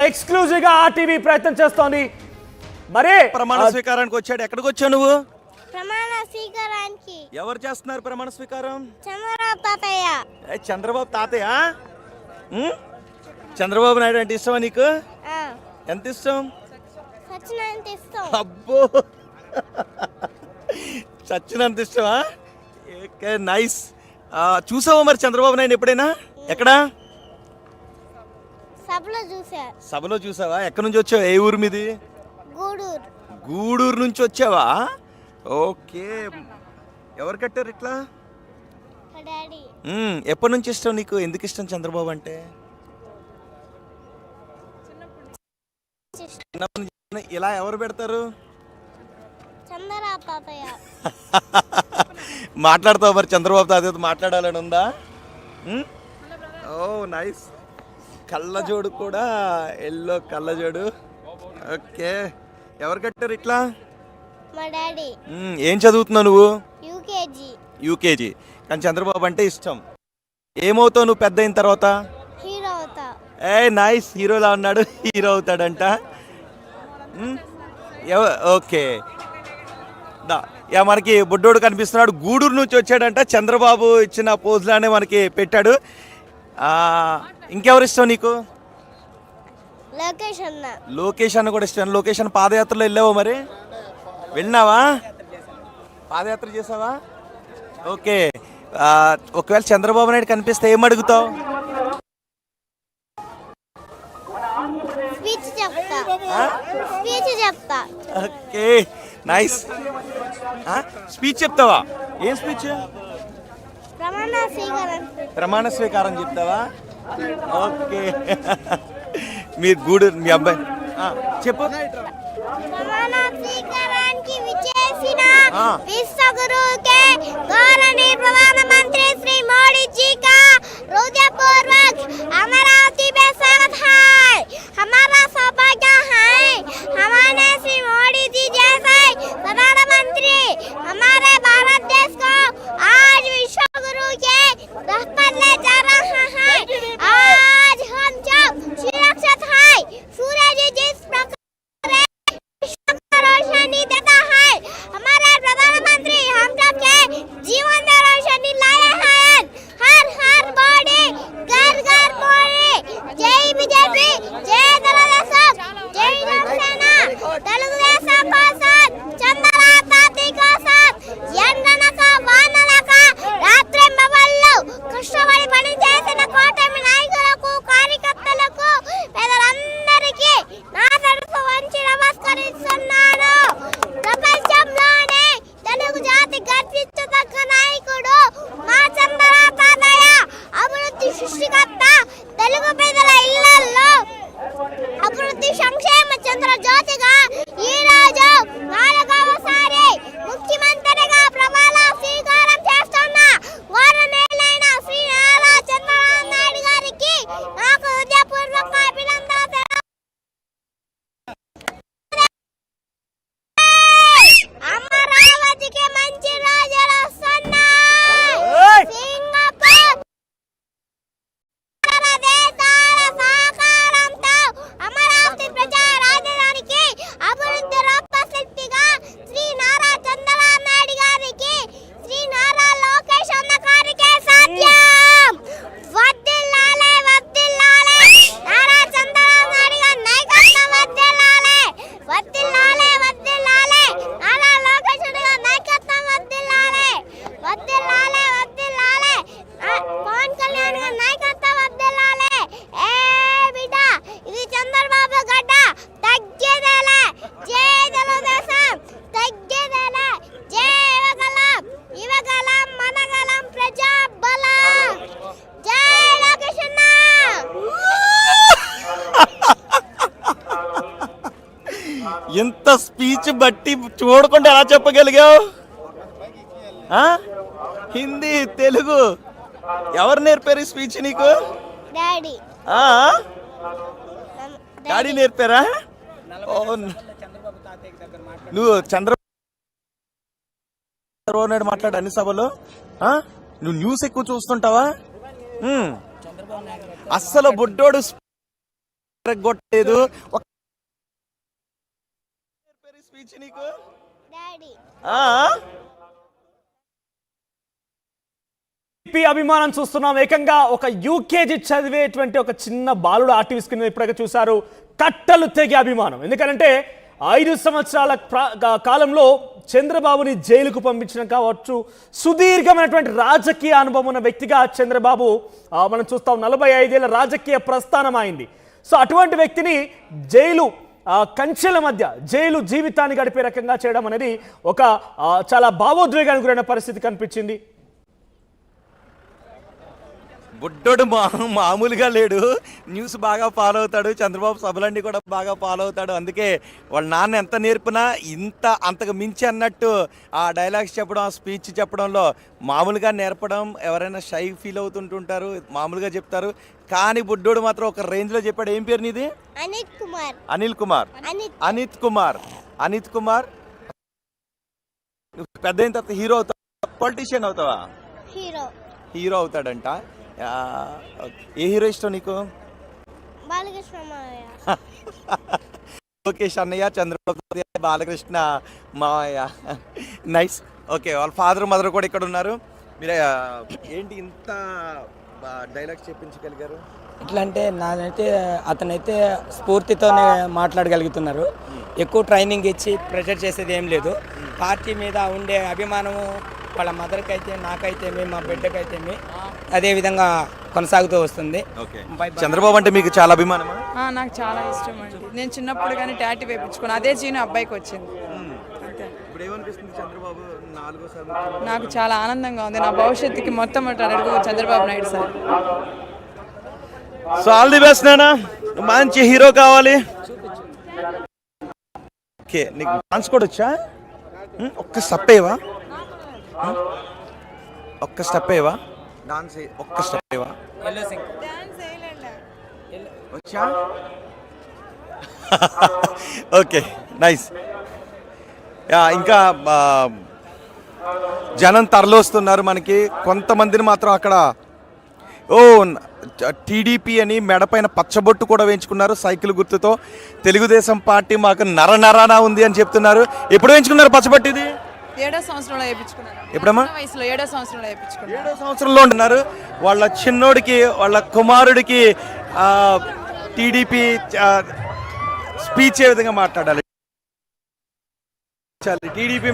Exclusive గా RTV ప్రయత్నం చేస్తోంది. మరి ప్రమాణ స్వీకారానికి వచ్చాడు. ఎక్కడికి వచ్చావు నువ్వు? ప్రమాణ స్వీకారానికి. ఎవరు చేస్తున్నారు ప్రమాణ స్వీకారం? చంద్రబాబు తాతయ్య. చంద్రబాబు తాతయ్య. చంద్రబాబు నాయుడు అంటే ఇష్టమా నీకు? ఎంత ఇష్టం? సచ్చినంత ఇష్టం. అబ్బో, చచ్చినంత ఇష్టమా? నైస్. చూసావా మరి చంద్రబాబు నాయుడు ఎప్పుడైనా? ఎక్కడా? సభలో చూసా. సభలో చూసావా? ఎక్కడి నుంచి వచ్చావు? ఏ ఊరు మీది? గూడూరు. గూడూరు నుంచి వచ్చావా? ఓకే. ఎవరు కట్టారు ఇట్లా? డాడీ. ఎప్పటి నుంచి ఇష్టం నీకు? ఎందుకు ఇష్టం చంద్రబాబు అంటే? ఇలా ఎవరు పెడతారు? చంద్రబాబు తాతయ్య. మాట్లాడతావు మరి? చంద్రబాబు తాతయ్యతో మాట్లాడాలని ఉందా? ఓ నైస్. కళ్ళజోడు కూడా, ఎల్లో కళ్ళజోడు. ఓకే. ఎవరు కట్టారు ఇట్లా? మా డాడీ. ఏం చదువుతున్నావు నువ్వు? యూకేజీ. యూకేజీ. కానీ చంద్రబాబు అంటే ఇష్టం. ఏమవుతావు నువ్వు పెద్ద అయిన తర్వాత? హీరో అవుతా. నైస్. హీరోలా ఉన్నాడు, హీరో అవుతాడంట. ఓకే. మనకి బుడ్డోడు కనిపిస్తున్నాడు. గూడూరు నుంచి వచ్చాడంట. చంద్రబాబు ఇచ్చిన పోజ్లానే మనకి పెట్టాడు. ఇంకెవరు ఇష్టం నీకు? లోకేష్ అన్న. లోకేష్ అన్న కూడా ఇష్టం. లోకేష్ అన్న పాదయాత్రలో వెళ్ళావా మరి? వెళ్ళినావా? పాదయాత్ర చేసావా? ఓకే. ఒకవేళ చంద్రబాబు నాయుడు కనిపిస్తే ఏం అడుగుతావు? స్పీచ్ చెప్తా. స్పీచ్ చెప్తా. Okay nice. స్పీచ్ చెప్తావా? ఏం స్పీచ్? ప్రమాణ స్వీకారం. ప్రమాణ స్వీకారం చెప్తావా? ఓకే. మీ గూడూరు మీ అబ్బాయి చెప్పు. ప్రమాణ స్వీకారానికి విచ్చేసిన విశ్వగురుకే గౌరవనీయ ప్రధానమంత్రి శ్రీ మోడీ जी का हृदयपूर्वक अमरावती में स्वागत है। हमारा सौभाग्य है हमारे श्री मोदी जी जैसे प्रधानमंत्री हमारे भारत देश को आज विश्वगुरु के राह पर ले जा रहा है। आज हम जब सुरक्षित है, सूरज जिस प्रकार रोशनी देता है, हमारे प्रधानमंत्री हम सबके जीवन में रोशनी लाए हैं। हर हर मोदी, घर घर मोदी। जय बीजेपी, जय తెలుగుదేశం, जय जनसेना। తెలుగుదేశం కోసం, చంద్రబాబు తాతయ్య కోసం, ఎండనక వానలక రాత్రింబవళ్ళు కష్టపడి పని చేసిన కూటమి నాయకులకు, కార్యకర్తలకు, పేదలందరికీ నా తరఫు వంచి నమస్కరిస్తున్నాను. ప్రపంచంలోనే తెలుగు జాతి గర్వించదగ్గ నాయకుడు మా చంద్రబాబు తాతయ్య. అభివృద్ధి సృష్టికర్త. తెలుగు పేదల ఇళ్లలో అభివృద్ధి సంక్షేమ చంద్ర జ్యోతిగా ఈ రోజు 4వసారి ముఖ్యమంత్రిగా ప్రమాణ స్వీకారం చేస్తున్న గౌరవనీయులైన శ్రీ నారా చంద్రబాబు నాయుడు గారికి నాకు హృదయపూర్వక అభినందనలు. అమరావతికి మంచి రోజులు వస్తున్నాయి. సింగపూర్ దేశాల సహకారంతో అమరావతి ప్రజా రాజధానికి అభివృద్ధి రూపశిల్పిగా శ్రీ నారా చంద్రబాబు నాయుడు గారికి, శ్రీ నారా లోకేష్ అన్న గారికి సాధ్యం. వర్ధిల్లాలే, వర్ధిల్లాలే. నారా చంద్రబాబు నాయుడు గారి నాయకత్వం వర్ధిల్లాలే, వర్ధిల్లాలే, వర్ధిల్లాలే. నారా లోకేష్ గారి నాయకత్వం వర్ధిల్లాలే, వర్ధిల్లాలే, వర్ధిల్లాలే. పవన్ కళ్యాణ్ గారి నాయకత్వం వర్ధిల్లాలే. ఏ బిడ్డ, ఇది చంద్రబాబు గడ్డ, తగ్గేదేలే. జై తెలుగుదేశం, తగ్గేదేలే. జై యువగలం, యువగలం, మనగలం, ప్రజా బలం. జై లోకేష్ అన్న. ఇంత స్పీచ్ బట్టి చూడకుండా ఎలా చెప్పగలిగావు? హిందీ, తెలుగు ఎవరు నేర్పారు ఈ స్పీచ్ నీకు? డాడీ. డాడీ నేర్పారా? నువ్వు చంద్రబాబు నాయుడు మాట్లాడు అన్ని సభలో. నువ్వు న్యూస్ ఎక్కువ చూస్తుంటావా? అస్సలు బుడ్డోడు కొట్టలేదు. స్పీచ్ నీకు డాడీ అభిమానం చూస్తున్నాం. ఏకంగా ఒక యూకేజీ చదివేటువంటి ఒక చిన్న బాలుడు ఆర్టీవీ స్క్రీన్ మీద ఇప్పటికే చూశారు. కట్టలు తెగే అభిమానం. ఎందుకంటే 5 సంవత్సరాల కాలంలో చంద్రబాబుని జైలుకు పంపించడం కావచ్చు, సుదీర్ఘమైనటువంటి రాజకీయ అనుభవం ఉన్న వ్యక్తిగా చంద్రబాబు మనం చూస్తాం. 45 ఏళ్ల రాజకీయ ప్రస్థానం అయింది. సో అటువంటి వ్యక్తిని జైలు కంచెల మధ్య జైలు జీవితాన్ని గడిపే రకంగా చేయడం అనేది ఒక చాలా భావోద్వేగానికి గురైన పరిస్థితి కనిపించింది. బుడ్డోడు మామూలుగా లేడు. న్యూస్ బాగా ఫాలో అవుతాడు. చంద్రబాబు సభలన్నీ కూడా బాగా ఫాలో అవుతాడు. అందుకే వాళ్ళ నాన్న ఎంత నేర్పినా అంతకు మించి అన్నట్టు ఆ డైలాగ్స్ చెప్పడం, ఆ స్పీచ్ చెప్పడంలో మామూలుగా నేర్పడం. ఎవరైనా షై ఫీల్ అవుతుంటుంటారు, మామూలుగా చెప్తారు. కానీ బుడ్డోడు మాత్రం ఒక రేంజ్లో చెప్పాడు. ఏం పేరు నీది? అనిత్ కుమార్. పెద్ద అయిన తర్వాత హీరో అవుతావా, పొలిటీషియన్ అవుతావా? హీరో అవుతాడంట. ఏ హీరో ఇష్టం నీకు? లోకేష్ అన్నయ్య, చంద్రబాబు, బాలకృష్ణ మావయ్య. నైస్. ఓకే, వాళ్ళ ఫాదర్ మదర్ కూడా ఇక్కడ ఉన్నారు. మీరు ఏంటి ఇంత డైలాగ్స్ చెప్పించగలిగారు? ఎట్లా అంటే అతనైతే స్ఫూర్తితోనే మాట్లాడగలుగుతున్నారు. ఎక్కువ ట్రైనింగ్ ఇచ్చి ప్రెషర్ చేసేది ఏం లేదు. పార్టీ మీద ఉండే అభిమానము వాళ్ళ మదర్కి అయితే, నాకైతే, మా బిడ్డకైతే అదే విధంగా కొనసాగుతూ వస్తుంది. చంద్రబాబు అంటే మీకు చాలా అభిమానమా? నాకు చాలా ఇష్టం అండి. నేను చిన్నప్పుడు కానీ టాటూ వేయించుకుని అదే జీను అబ్బాయికి వచ్చింది. నాకు చాలా ఆనందంగా ఉంది. నా భవిష్యత్తుకి మొట్టమొదటి అడుగు Chandrababu Naidu sir. So all the best నాన్న, మంచి హీరో కావాలి. ఓకే, నీకు డాన్స్ కూడా వచ్చా? ఒక్క స్టెప్ ఏవా? డాన్స్ ఒక్క స్టెప్ ఏవా? వచ్చా? Okay, nice. ఇంకా జనం తరలిస్తున్నారు మనకి. కొంతమందిని మాత్రం అక్కడ టీడీపీ అని మెడపైన పచ్చబొట్టు కూడా వేయించుకున్నారు సైకిల్ గుర్తుతో. తెలుగుదేశం పార్టీ మాకు నరనరానా ఉంది అని చెప్తున్నారు. ఎప్పుడు వేయించుకున్నారు పచ్చబొట్టు? ఇది 7వ సంవత్సరంలో వేయించుకున్నారు. ఎప్పుడమ్మా? వయసులో 7వ సంవత్సరంలో వేయించుకున్నారు. 7వ సంవత్సరంలో ఉంటున్నారు. వాళ్ళ చిన్నోడికి, వాళ్ళ కుమారుడికి టీడీపీ స్పీచ్ ఏ విధంగా మాట్లాడాలి? టీడీపీ